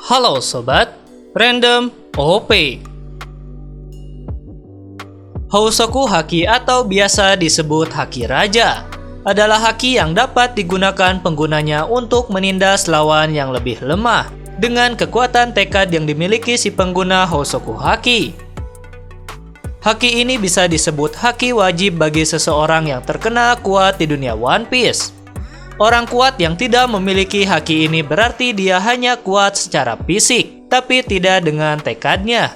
Halo sobat, Random OP. Housoku Haki atau biasa disebut Haki Raja adalah haki yang dapat digunakan penggunanya untuk menindas lawan yang lebih lemah dengan kekuatan tekad yang dimiliki si pengguna Housoku Haki. Haki ini bisa disebut haki wajib bagi seseorang yang terkenal kuat di dunia One Piece. Orang kuat yang tidak memiliki haki ini berarti dia hanya kuat secara fisik, tapi tidak dengan tekadnya.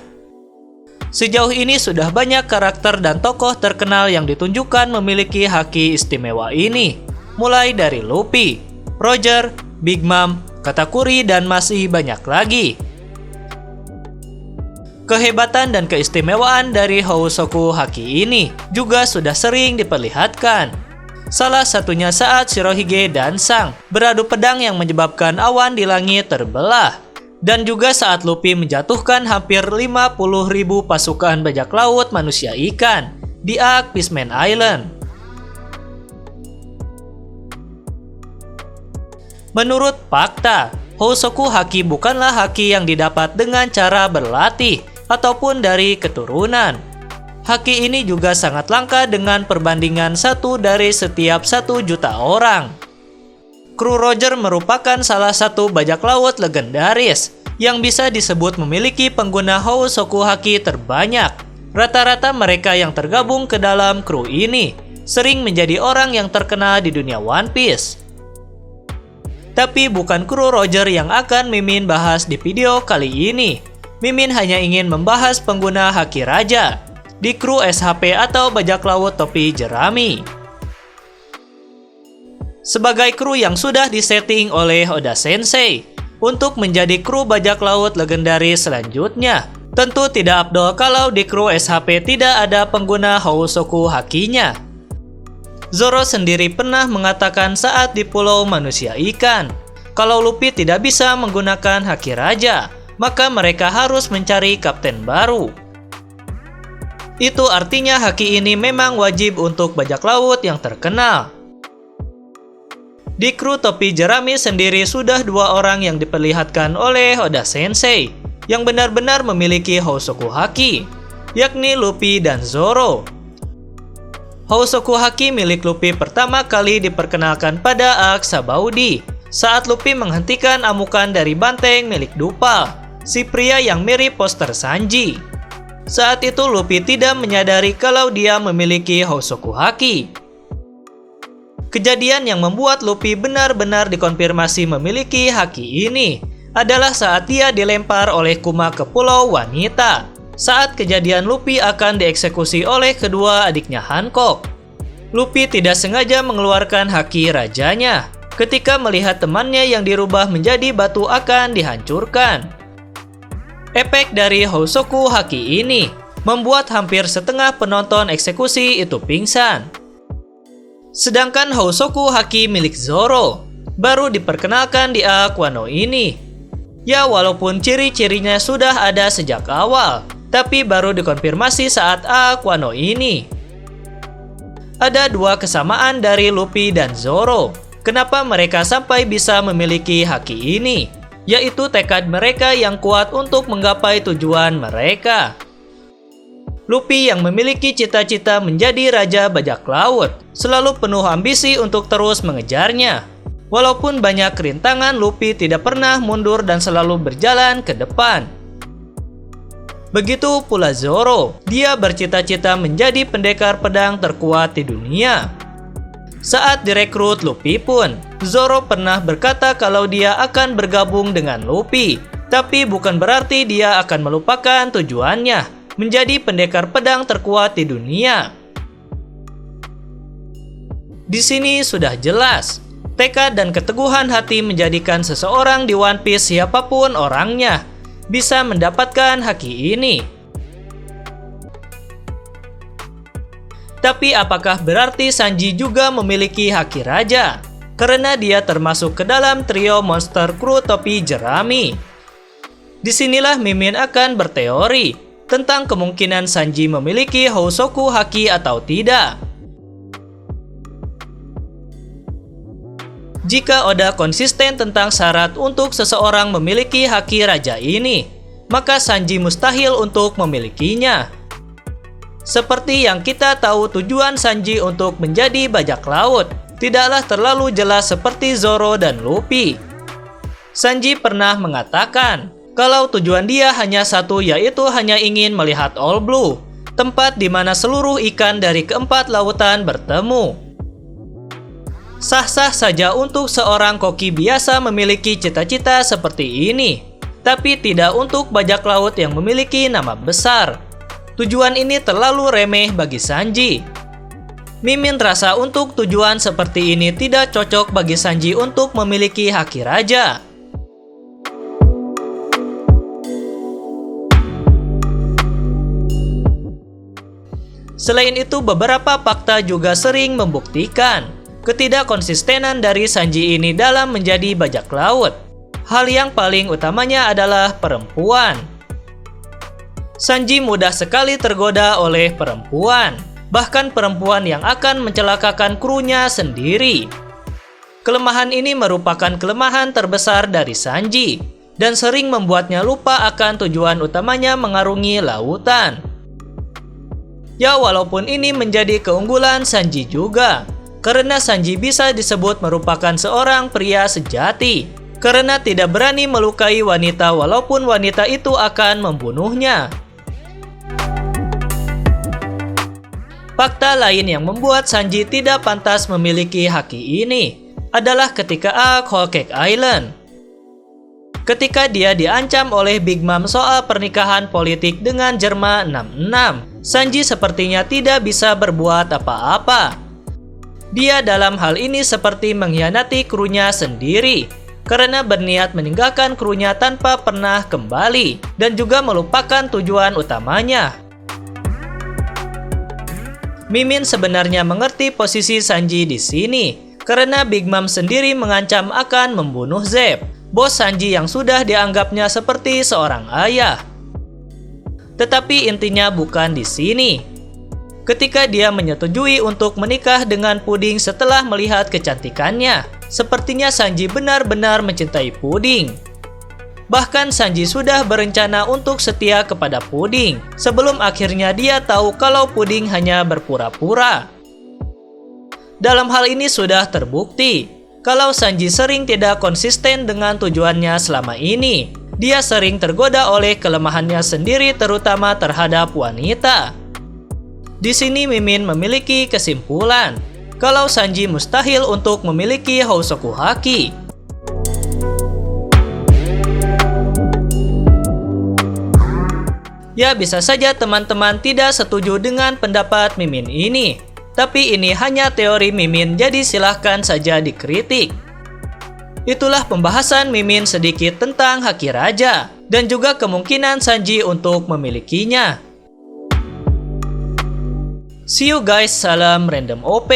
Sejauh ini sudah banyak karakter dan tokoh terkenal yang ditunjukkan memiliki haki istimewa ini, mulai dari Luffy, Roger, Big Mom, Katakuri, dan masih banyak lagi. Kehebatan dan keistimewaan dari Housoku Haki ini juga sudah sering diperlihatkan. Salah satunya saat Shirohige dan Sang beradu pedang yang menyebabkan awan di langit terbelah. Dan juga saat Luffy menjatuhkan hampir 50.000 pasukan bajak laut manusia ikan di arc Fishman Island. Menurut fakta, Housoku Haki bukanlah haki yang didapat dengan cara berlatih ataupun dari keturunan. Haki ini juga sangat langka dengan perbandingan 1 dari setiap 1 juta orang. Kru Roger merupakan salah satu bajak laut legendaris yang bisa disebut memiliki pengguna Housoku Haki terbanyak. Rata-rata mereka yang tergabung ke dalam kru ini sering menjadi orang yang terkenal di dunia One Piece. Tapi bukan kru Roger yang akan Mimin bahas di video kali ini. Mimin hanya ingin membahas pengguna Haki Raja di kru SHP atau bajak laut topi jerami. Sebagai kru yang sudah disetting oleh Oda Sensei untuk menjadi kru bajak laut legendaris selanjutnya, tentu tidak afdol kalau di kru SHP tidak ada pengguna Housoku Hakinya. Zoro sendiri pernah mengatakan saat di Pulau Manusia Ikan, kalau Luffy tidak bisa menggunakan Haki Raja, maka mereka harus mencari kapten baru. Itu artinya haki ini memang wajib untuk bajak laut yang terkenal. Di kru topi jerami sendiri sudah 2 orang yang diperlihatkan oleh Oda Sensei yang benar-benar memiliki Housoku Haki, yakni Luffy dan Zoro. Housoku Haki milik Luffy pertama kali diperkenalkan pada arc Sabaudi saat Luffy menghentikan amukan dari banteng milik Dupal, si pria yang mirip poster Sanji. Saat itu Luffy tidak menyadari kalau dia memiliki Housoku Haki. Kejadian yang membuat Luffy benar-benar dikonfirmasi memiliki haki ini adalah saat dia dilempar oleh Kuma ke Pulau Wanita. Saat kejadian Luffy akan dieksekusi oleh kedua adiknya Hancock. Luffy tidak sengaja mengeluarkan haki rajanya ketika melihat temannya yang dirubah menjadi batu akan dihancurkan. Efek dari Housoku Haki ini membuat hampir setengah penonton eksekusi itu pingsan. Sedangkan Housoku Haki milik Zoro baru diperkenalkan di arc Wano ini. Ya, walaupun ciri-cirinya sudah ada sejak awal, tapi baru dikonfirmasi saat arc Wano ini. Ada 2 kesamaan dari Luffy dan Zoro. Kenapa mereka sampai bisa memiliki haki ini? Yaitu tekad mereka yang kuat untuk menggapai tujuan mereka. Luffy yang memiliki cita-cita menjadi raja bajak laut selalu penuh ambisi untuk terus mengejarnya. Walaupun banyak rintangan, Luffy tidak pernah mundur dan selalu berjalan ke depan. Begitu pula Zoro, dia bercita-cita menjadi pendekar pedang terkuat di dunia. Saat direkrut Luffy pun, Zoro pernah berkata kalau dia akan bergabung dengan Luffy. Tapi bukan berarti dia akan melupakan tujuannya, menjadi pendekar pedang terkuat di dunia. Di sini sudah jelas, tekad dan keteguhan hati menjadikan seseorang di One Piece siapapun orangnya bisa mendapatkan haki ini. Tapi apakah berarti Sanji juga memiliki haki raja? Karena dia termasuk ke dalam trio monster kru topi jerami. Disinilah Mimin akan berteori tentang kemungkinan Sanji memiliki Housoku Haki atau tidak. Jika Oda konsisten tentang syarat untuk seseorang memiliki haki raja ini, maka Sanji mustahil untuk memilikinya. Seperti yang kita tahu, tujuan Sanji untuk menjadi bajak laut tidaklah terlalu jelas seperti Zoro dan Luffy. Sanji pernah mengatakan kalau tujuan dia hanya satu, yaitu hanya ingin melihat All Blue, tempat di mana seluruh ikan dari keempat lautan bertemu. Sah-sah saja untuk seorang koki biasa memiliki cita-cita seperti ini, tapi tidak untuk bajak laut yang memiliki nama besar. Tujuan ini terlalu remeh bagi Sanji. Mimin rasa untuk tujuan seperti ini tidak cocok bagi Sanji untuk memiliki haki raja. Selain itu, beberapa fakta juga sering membuktikan ketidakkonsistenan dari Sanji ini dalam menjadi bajak laut. Hal yang paling utamanya adalah perempuan. Sanji mudah sekali tergoda oleh perempuan, bahkan perempuan yang akan mencelakakan krunya sendiri. Kelemahan ini merupakan kelemahan terbesar dari Sanji, dan sering membuatnya lupa akan tujuan utamanya mengarungi lautan. Ya, walaupun ini menjadi keunggulan Sanji juga, karena Sanji bisa disebut merupakan seorang pria sejati, karena tidak berani melukai wanita walaupun wanita itu akan membunuhnya. Fakta lain yang membuat Sanji tidak pantas memiliki haki ini adalah ketika Whole Cake Island. Ketika dia diancam oleh Big Mom soal pernikahan politik dengan Germa 66, Sanji sepertinya tidak bisa berbuat apa-apa. Dia dalam hal ini seperti mengkhianati krunya sendiri, karena berniat meninggalkan krunya tanpa pernah kembali, dan juga melupakan tujuan utamanya. Mimin sebenarnya mengerti posisi Sanji di sini, karena Big Mom sendiri mengancam akan membunuh Zep, bos Sanji yang sudah dianggapnya seperti seorang ayah. Tetapi intinya bukan di sini. Ketika dia menyetujui untuk menikah dengan Puding setelah melihat kecantikannya, sepertinya Sanji benar-benar mencintai Puding. Bahkan Sanji sudah berencana untuk setia kepada Puding, sebelum akhirnya dia tahu kalau Puding hanya berpura-pura. Dalam hal ini sudah terbukti kalau Sanji sering tidak konsisten dengan tujuannya selama ini. Dia sering tergoda oleh kelemahannya sendiri, terutama terhadap wanita. Di sini Mimin memiliki kesimpulan kalau Sanji mustahil untuk memiliki Housoku Haki. Ya, bisa saja teman-teman tidak setuju dengan pendapat Mimin ini, tapi ini hanya teori Mimin, jadi silahkan saja dikritik. Itulah pembahasan Mimin sedikit tentang haki raja, dan juga kemungkinan Sanji untuk memilikinya. See you guys, salam random OP.